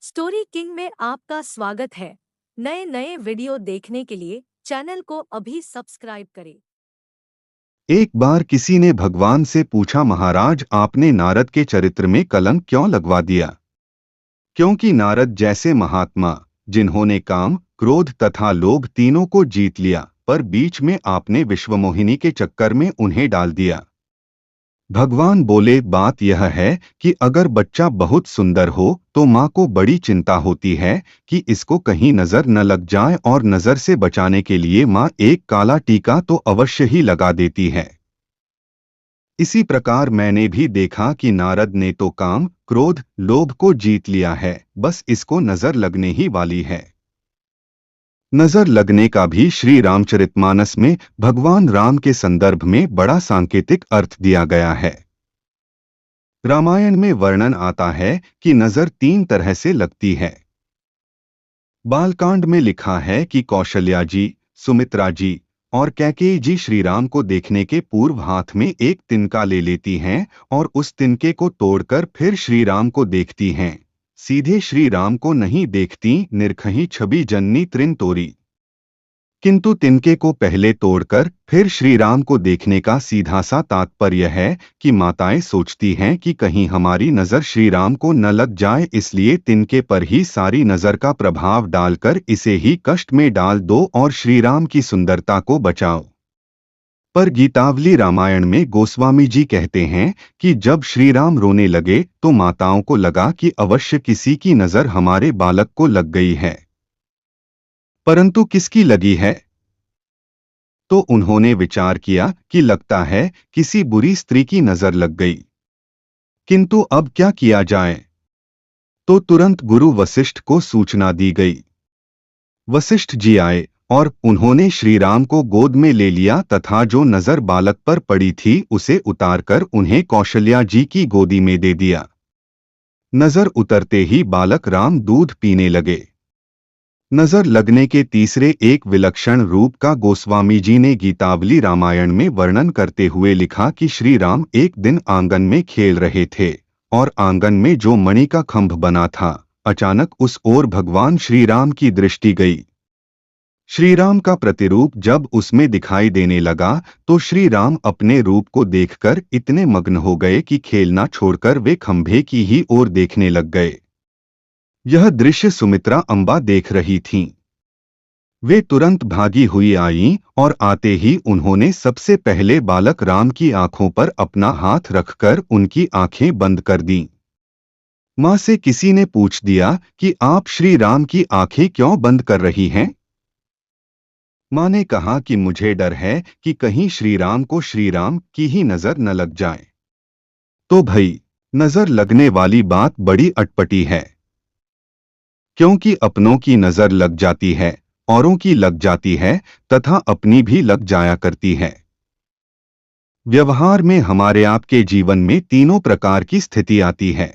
Story king में आपका स्वागत है। नए नए वीडियो देखने के लिए चैनल को अभी सब्सक्राइब करें। एक बार किसी ने भगवान से पूछा, महाराज आपने नारद के चरित्र में कलंक क्यों लगवा दिया? क्योंकि नारद जैसे महात्मा, जिन्होंने काम, क्रोध तथा लोभ तीनों को जीत लिया, पर बीच में आपने विश्वमोहिनी के चक्कर में उन्हें डाल दिया। भगवान बोले, बात यह है कि अगर बच्चा बहुत सुंदर हो तो माँ को बड़ी चिंता होती है कि इसको कहीं नजर न लग जाए, और नजर से बचाने के लिए माँ एक काला टीका तो अवश्य ही लगा देती है। इसी प्रकार मैंने भी देखा कि नारद ने तो काम, क्रोध, लोभ को जीत लिया है, बस इसको नजर लगने ही वाली है। नजर लगने का भी श्री रामचरितमानस में भगवान राम के संदर्भ में बड़ा सांकेतिक अर्थ दिया गया है। रामायण में वर्णन आता है कि नजर तीन तरह से लगती है। बालकांड में लिखा है कि कौशल्या जी, सुमित्रा जी और कैकेयी जी श्री राम को देखने के पूर्व हाथ में एक तिनका ले लेती हैं और उस तिनके को तोड़कर फिर श्री राम को देखती हैं। सीधे श्री राम को नहीं देखती, निरखही छवि जननी तृण तोरी। किंतु तिनके को पहले तोड़कर फिर श्री राम को देखने का सीधा सा तात्पर्य है कि माताएं सोचती हैं कि कहीं हमारी नजर श्री राम को न लग जाए, इसलिए तिनके पर ही सारी नजर का प्रभाव डालकर इसे ही कष्ट में डाल दो और श्री राम की सुंदरता को बचाओ। पर गीतावली रामायण में गोस्वामी जी कहते हैं कि जब श्री राम रोने लगे तो माताओं को लगा कि अवश्य किसी की नजर हमारे बालक को लग गई है। परंतु किसकी लगी है? तो उन्होंने विचार किया कि लगता है किसी बुरी स्त्री की नजर लग गई। किंतु अब क्या किया जाए? तो तुरंत गुरु वशिष्ठ को सूचना दी गई। वशिष्ठ जी आए और उन्होंने श्री राम को गोद में ले लिया तथा जो नजर बालक पर पड़ी थी उसे उतारकर उन्हें कौशल्या जी की गोदी में दे दिया। नजर उतरते ही बालक राम दूध पीने लगे। नजर लगने के तीसरे एक विलक्षण रूप का गोस्वामी जी ने गीतावली रामायण में वर्णन करते हुए लिखा कि श्री राम एक दिन आंगन में खेल रहे थे और आंगन में जो मणि का खंभ बना था, अचानक उस ओर भगवान श्री राम की दृष्टि गई। श्री राम का प्रतिरूप जब उसमें दिखाई देने लगा तो श्री राम अपने रूप को देखकर इतने मग्न हो गए कि खेलना छोड़कर वे खंभे की ही ओर देखने लग गए। यह दृश्य सुमित्रा अम्बा देख रही थीं। वे तुरंत भागी हुई आईं और आते ही उन्होंने सबसे पहले बालक राम की आंखों पर अपना हाथ रखकर उनकी आंखें बंद कर दीं। मां से किसी ने पूछ दिया कि आप श्री राम की आंखें क्यों बंद कर रही हैं? मां ने कहा कि मुझे डर है कि कहीं श्री राम को श्री राम की ही नजर न लग जाए। तो भई, नजर लगने वाली बात बड़ी अटपटी है, क्योंकि अपनों की नजर लग जाती है, औरों की लग जाती है तथा अपनी भी लग जाया करती है। व्यवहार में हमारे आपके जीवन में तीनों प्रकार की स्थिति आती है।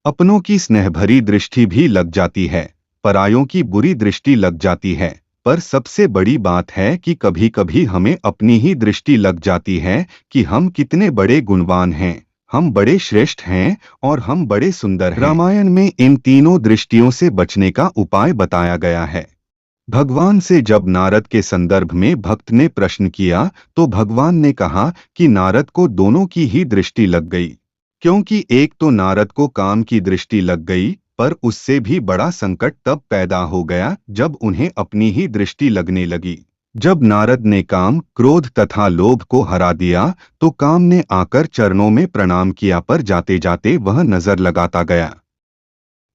अपनों की स्नेहभरी दृष्टि भी लग जाती है, परायों की बुरी दृष्टि लग जाती है, पर सबसे बड़ी बात है कि कभी कभी हमें अपनी ही दृष्टि लग जाती है कि हम कितने बड़े गुणवान हैं, हम बड़े श्रेष्ठ हैं और हम बड़े सुंदर हैं। रामायण में इन तीनों दृष्टियों से बचने का उपाय बताया गया है। भगवान से जब नारद के संदर्भ में भक्त ने प्रश्न किया तो भगवान ने कहा कि नारद को दोनों की ही दृष्टि लग गई, क्योंकि एक तो नारद को काम की दृष्टि लग गई, पर उससे भी बड़ा संकट तब पैदा हो गया जब उन्हें अपनी ही दृष्टि लगने लगी। जब नारद ने काम, क्रोध तथा लोभ को हरा दिया तो काम ने आकर चरणों में प्रणाम किया, पर जाते जाते वह नजर लगाता गया।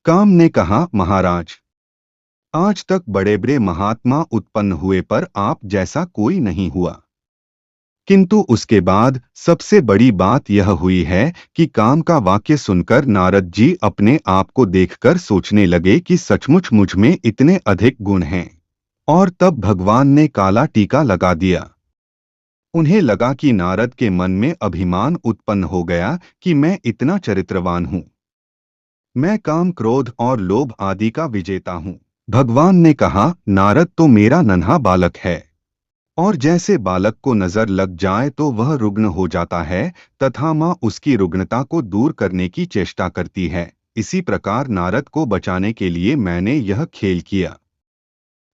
काम ने कहा, महाराज, आज तक बड़े बड़े महात्मा उत्पन्न हुए पर आप जैसा कोई नहीं हुआ। किंतु उसके बाद सबसे बड़ी बात यह हुई है कि काम का वाक्य सुनकर नारद जी अपने आप को देखकर सोचने लगे कि सचमुच मुझ में इतने अधिक गुण हैं। और तब भगवान ने काला टीका लगा दिया। उन्हें लगा कि नारद के मन में अभिमान उत्पन्न हो गया कि मैं इतना चरित्रवान हूँ, मैं काम, क्रोध और लोभ आदि का विजेता हूँ। भगवान ने कहा, नारद तो मेरा नन्हा बालक है, और जैसे बालक को नजर लग जाए तो वह रुग्ण हो जाता है तथा माँ उसकी रुग्णता को दूर करने की चेष्टा करती है, इसी प्रकार नारद को बचाने के लिए मैंने यह खेल किया।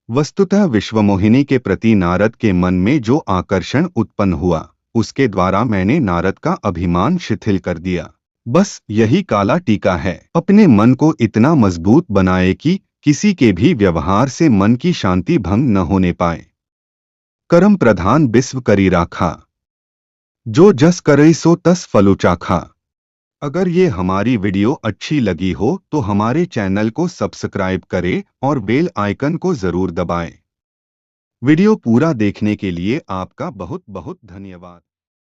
वस्तुतः विश्वमोहिनी के प्रति नारद के मन में जो आकर्षण उत्पन्न हुआ, उसके द्वारा मैंने नारद का अभिमान शिथिल कर दिया। बस यही काला टीका है। अपने मन को इतना मजबूत बनाए कि किसी के भी व्यवहार से मन की शांति भंग न होने पाए। कर्म प्रधान बिस्व करी राखा, जो जस करई सो तस फलो चाखा। अगर ये हमारी वीडियो अच्छी लगी हो तो हमारे चैनल को सब्सक्राइब करें और बेल आइकन को जरूर दबाएं। वीडियो पूरा देखने के लिए आपका बहुत बहुत धन्यवाद।